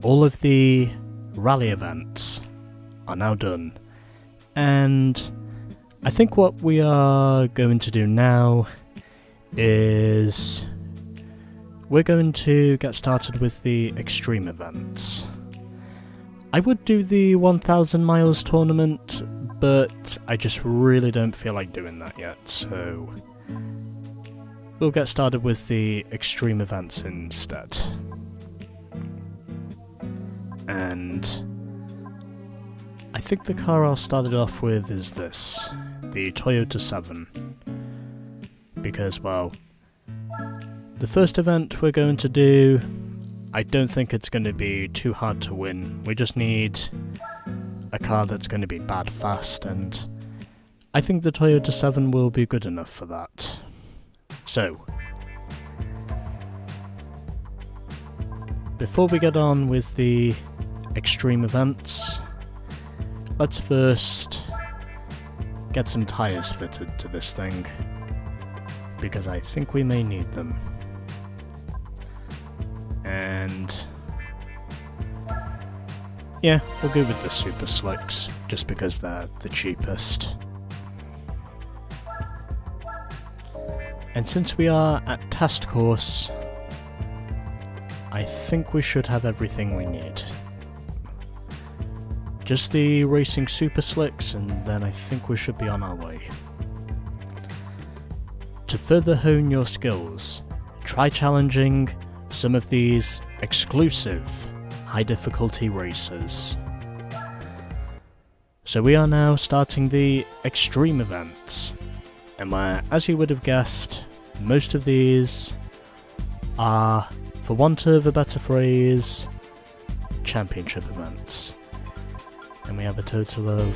all of the rally events are now done, and I think what we are going to do now is we're going to get started with the extreme events. I would do the 1000 miles tournament, but I just really don't feel like doing that yet, so we'll get started with the extreme events instead. And I think the car I'll start it off with is this, the Toyota 7. Because, well, the first event we're going to do, I don't think it's going to be too hard to win. We just need a car that's going to be bad fast, and I think the Toyota 7 will be good enough for that. So, before we get on with the extreme events, let's first get some tyres fitted to this thing, because I think we may need them. And yeah, we'll go with the Super Slicks, just because they're the cheapest. And since we are at test course, I think we should have everything we need. Just the racing Super Slicks, and then I think we should be on our way. To further hone your skills, try challenging some of these exclusive high difficulty races. So we are now starting the extreme events, and where, as you would have guessed, most of these are, for want of a better phrase, championship events. And we have a total of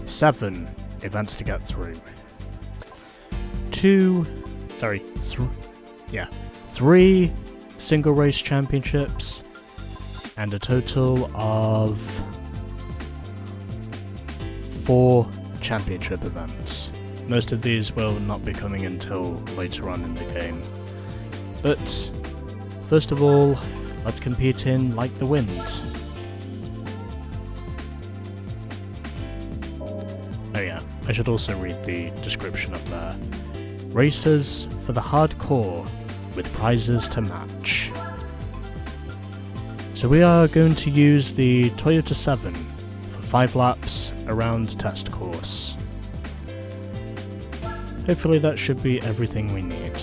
7 events to get through. 3 single race championships, and a total of 4 championship events. Most of these will not be coming until later on in the game. But first of all, let's compete in Like the Wind. Oh yeah, I should also read the description up there. Races for the hardcore with prizes to match. So we are going to use the Toyota 7 for 5 laps around test course. Hopefully that should be everything we need.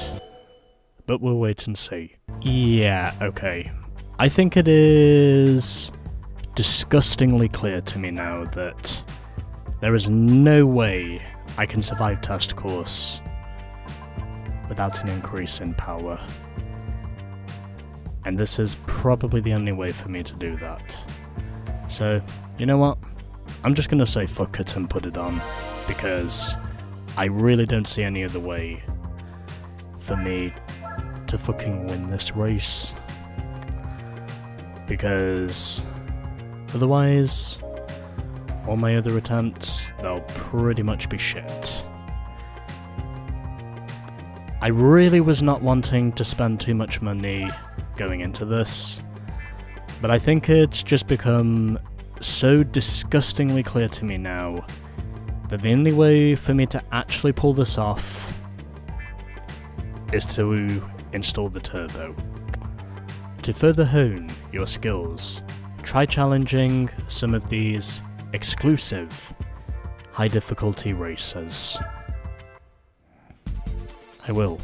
But we'll wait and see. Yeah, okay. I think it is disgustingly clear to me now that there is no way I can survive test course without an increase in power. And this is probably the only way for me to do that. So, you know what? I'm just gonna say fuck it and put it on, because I really don't see any other way for me to fucking win this race. Because otherwise, all my other attempts, they'll pretty much be shit. I really was not wanting to spend too much money going into this, but I think it's just become so disgustingly clear to me now that the only way for me to actually pull this off is to install the turbo. To further hone your skills, try challenging some of these exclusive high difficulty races. I will.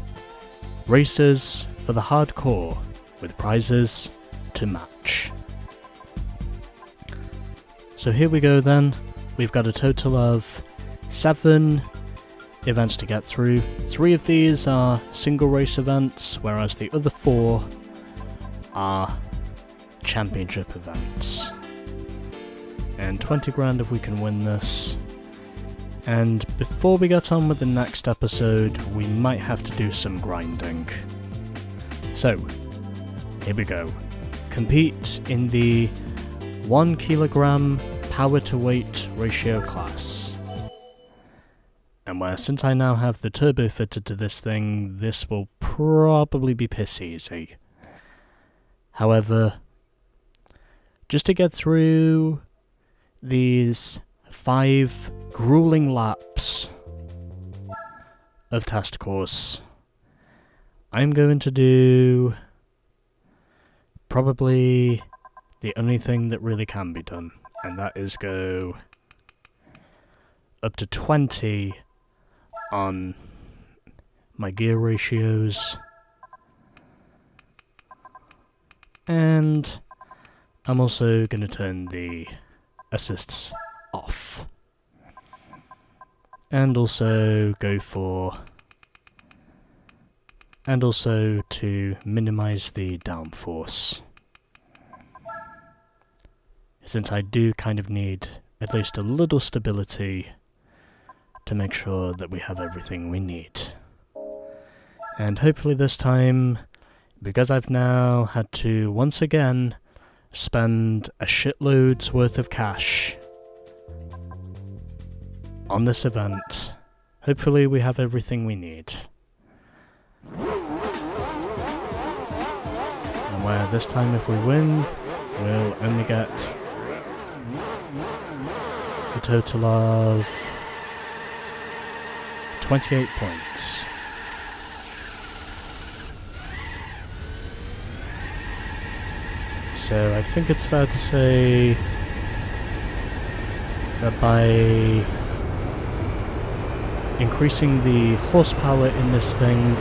Races for the hardcore with prizes to match. So here we go then. We've got a total of 7 events to get through. 3 of these are single race events, whereas the other 4 are championship events. And 20 grand if we can win this. And before we get on with the next episode, we might have to do some grinding. So, here we go. Compete in the 1 kilogram power to weight ratio class. And where since I now have the turbo fitted to this thing, this will probably be piss easy. However, just to get through these 5 grueling laps of test course, I'm going to do probably the only thing that really can be done, and that is go up to 20 on my gear ratios, and I'm also going to turn the assists off, and also to minimize the downforce, since I do kind of need at least a little stability to make sure that we have everything we need. And hopefully this time, because I've now had to once again spend a shitload's worth of cash on this event, hopefully we have everything we need. And where this time if we win, we'll only get a total of 28 points. So I think it's fair to say that by increasing the horsepower in this thing,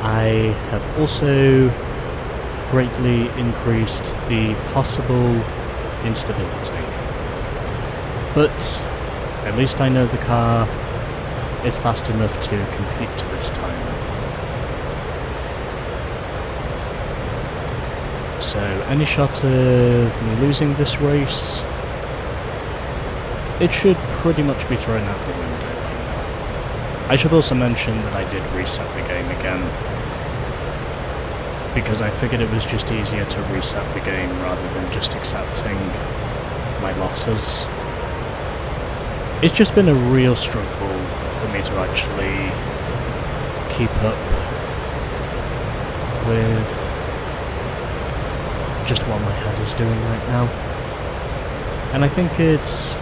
I have also greatly increased the possible instability. But at least I know the car is fast enough to compete this time. So any shot of me losing this race, it should pretty much be thrown out the window by now. I should also mention that I did reset the game again, because I figured it was just easier to reset the game rather than just accepting my losses. It's just been a real struggle for me to actually keep up with just what my head is doing right now. And I think it's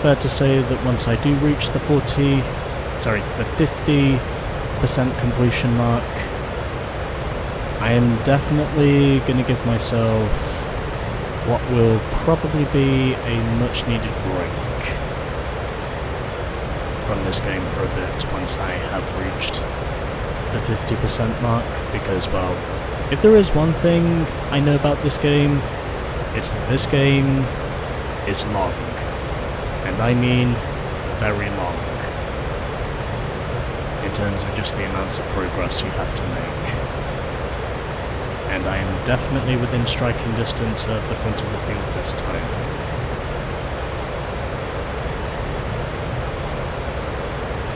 fair to say that once I do reach the 50% completion mark, I am definitely going to give myself what will probably be a much needed break from this game for a bit once I have reached the 50% mark, because, well, if there is one thing I know about this game, it's that this game is long, and I mean very long, in terms of just the amounts of progress you have to make. And I am definitely within striking distance of the front of the field this time.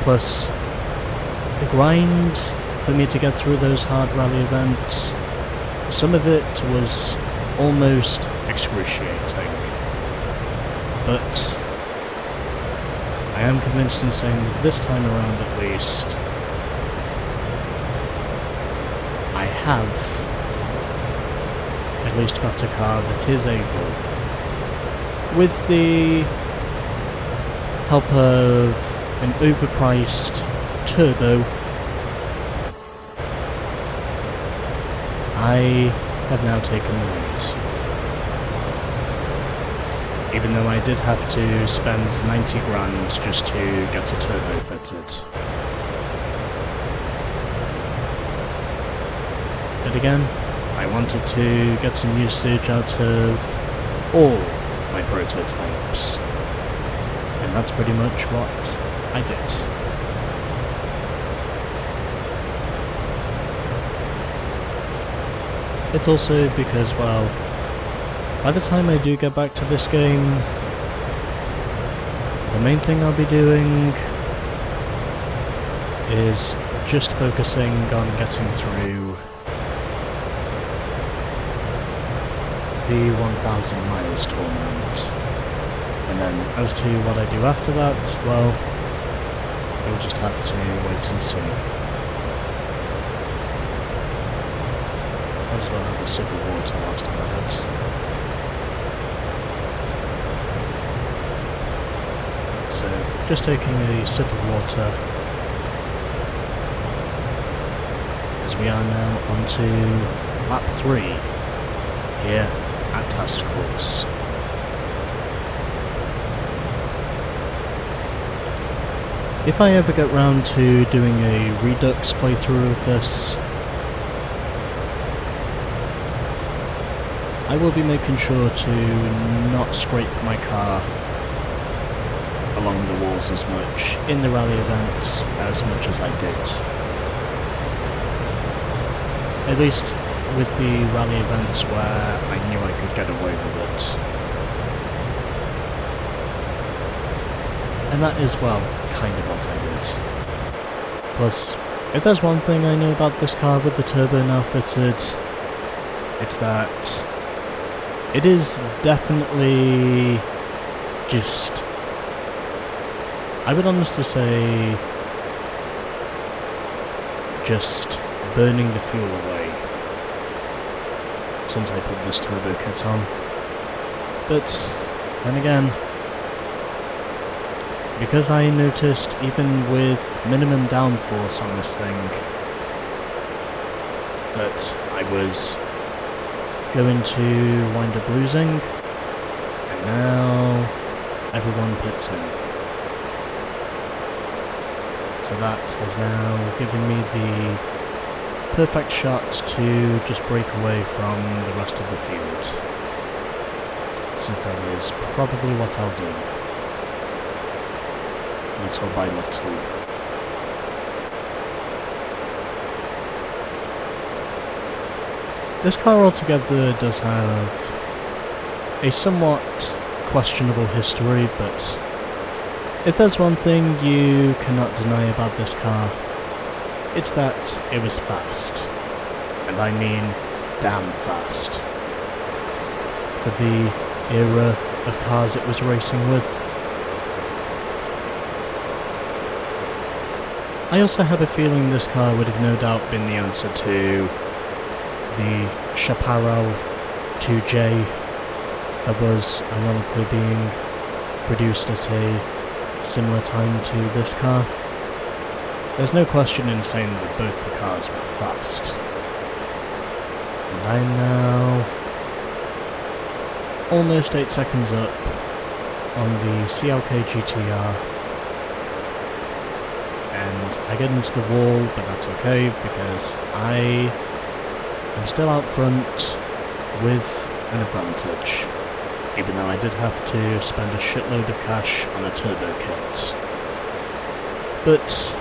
Plus, the grind for me to get through those hard rally events, some of it was almost excruciating. But I am convinced in saying that this time around at least, I have at least got a car that is able, with the help of an overpriced turbo, I have now taken the lead. Even though I did have to spend 90 grand just to get a turbo fitted. But again, I wanted to get some usage out of all my prototypes. And that's pretty much what I did. It's also because, well, by the time I do get back to this game, the main thing I'll be doing is just focusing on getting through the 1,000 miles tournament. And then as to what I do after that, well, You'll just have to wait and see. Might as well have a sip of water whilst I'm at it. So, just taking a sip of water, as we are now onto lap 3 here at Test Course. If I ever get round to doing a Redux playthrough of this, I will be making sure to not scrape my car along the walls as much in the rally events as much as I did. At least with the rally events where I knew I could get away with it. And that is, well, kind of what I did. Plus, if there's one thing I know about this car with the turbo now fitted, it's that it is definitely just, I would honestly say, just burning the fuel away since I put this turbo kit on. But then again, because I noticed even with minimum downforce on this thing that I was going to wind up losing, and now everyone pits in. So that has now given me the perfect shot to just break away from the rest of the field, since that is probably what I'll do. Little by little. This car altogether does have a somewhat questionable history, but if there's one thing you cannot deny about this car, it's that it was fast. And I mean damn fast. For the era of cars it was racing with. I also have a feeling this car would have no doubt been the answer to the Chaparral 2J that was ironically being produced at a similar time to this car. There's no question in saying that both the cars were fast. And I'm now almost 8 seconds up on the CLK GTR. And I get into the wall, but that's okay because I am still out front with an advantage, even though I did have to spend a shitload of cash on a turbo kit. But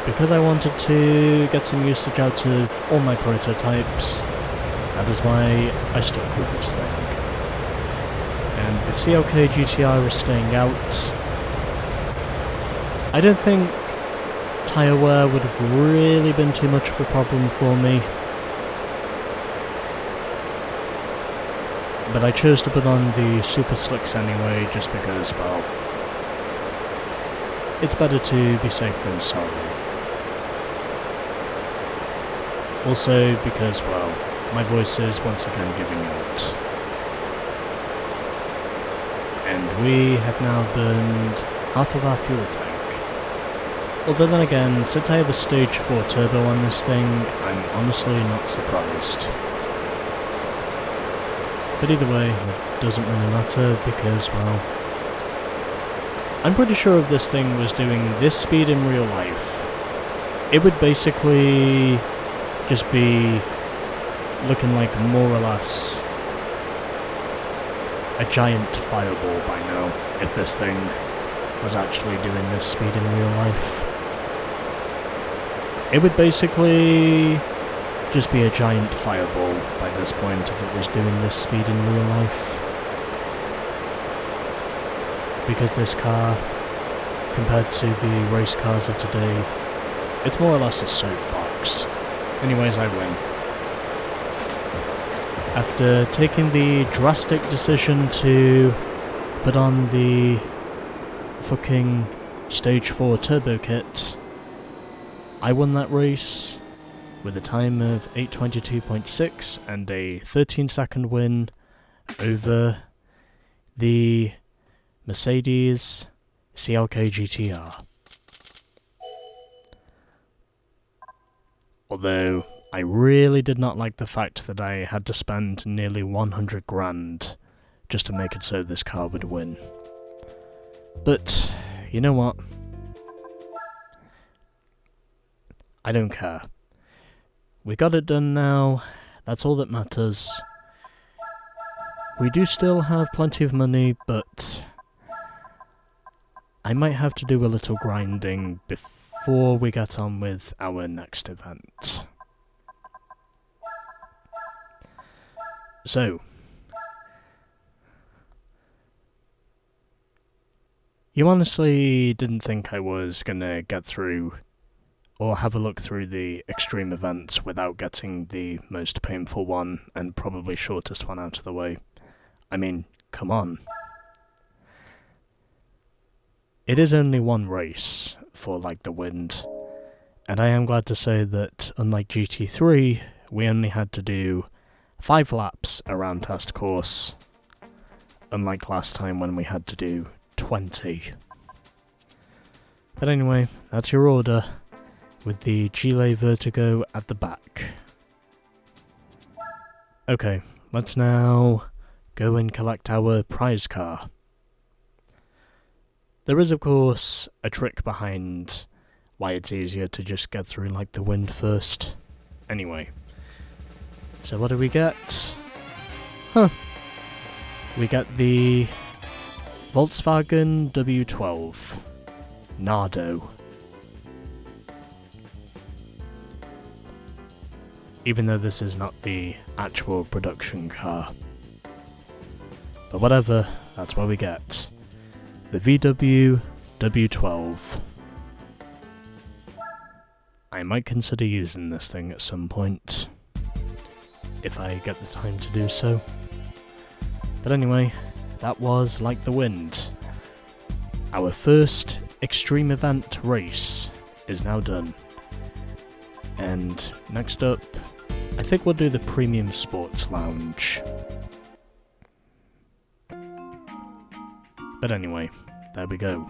because I wanted to get some usage out of all my prototypes, that is why I stuck with this thing. And the CLK GTR is staying out. I don't think tyre wear would have really been too much of a problem for me, but I chose to put on the super slicks anyway just because, well, it's better to be safe than sorry. Also because, well, my voice is once again giving out. And we have now burned half of our fuel tank. Although then again, since I have a stage 4 turbo on this thing, I'm honestly not surprised. But either way, it doesn't really matter because, well, I'm pretty sure if this thing was doing this speed in real life, it would basically just be looking like more or less a giant fireball by now, if this thing was actually doing this speed in real life. It would basically just be a giant fireball by this point if it was doing this speed in real life. Because this car, compared to the race cars of today, it's more or less a soapbox. Anyways, I win. After taking the drastic decision to put on the fucking Stage 4 Turbo Kit. I won that race with a time of 8:22.6 and a 13-second win over the Mercedes CLK GTR. Although I really did not like the fact that I had to spend nearly 100 grand just to make it so this car would win. But you know what? I don't care. We got it done now. That's all that matters. We do still have plenty of money, but I might have to do a little grinding before we get on with our next event. So, you honestly didn't think I was gonna get through or have a look through the extreme events without getting the most painful one and probably shortest one out of the way. I mean, come on. It is only one race for Like the Wind, and I am glad to say that unlike GT3, we only had to do 5 laps around test course, unlike last time when we had to do 20. But anyway, that's your order, with the Gile Vertigo at the back. Okay, let's now go and collect our prize car. There is, of course, a trick behind why it's easier to just get through Like the Wind first. Anyway, so what do we get? We get the Volkswagen W12 Nardo. Even though this is not the actual production car. But whatever, that's what we get. The VW W12. I might consider using this thing at some point, if I get the time to do so. But anyway, that was Like the Wind. Our first extreme event race is now done. And next up, I think we'll do the Premium Sports Lounge. But anyway, there we go.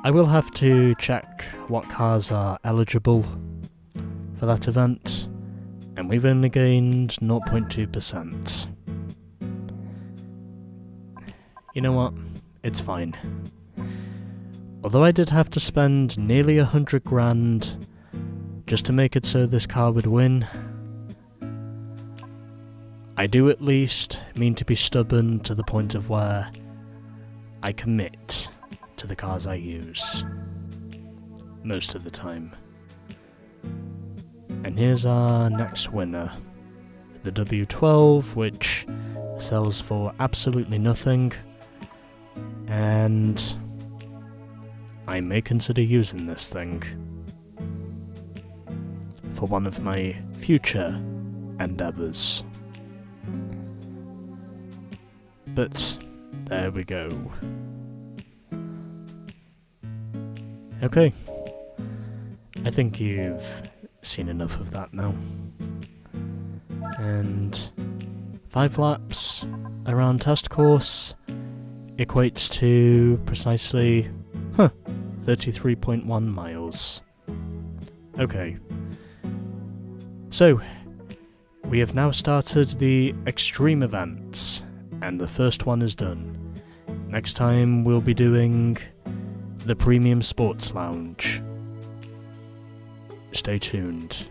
I will have to check what cars are eligible for that event, and we've only gained 0.2%. You know what? It's fine. Although I did have to spend nearly 100 grand just to make it so this car would win, I do at least mean to be stubborn to the point of where I commit to the cars I use. Most of the time. And here's our next winner. The W12, which sells for absolutely nothing. And I may consider using this thing for one of my future endeavours. But there we go. Okay. I think you've seen enough of that now. And 5 laps around test course equates to precisely 33.1 miles. Okay. So, we have now started the extreme events, and the first one is done. Next time we'll be doing the Premium Sports Lounge. Stay tuned.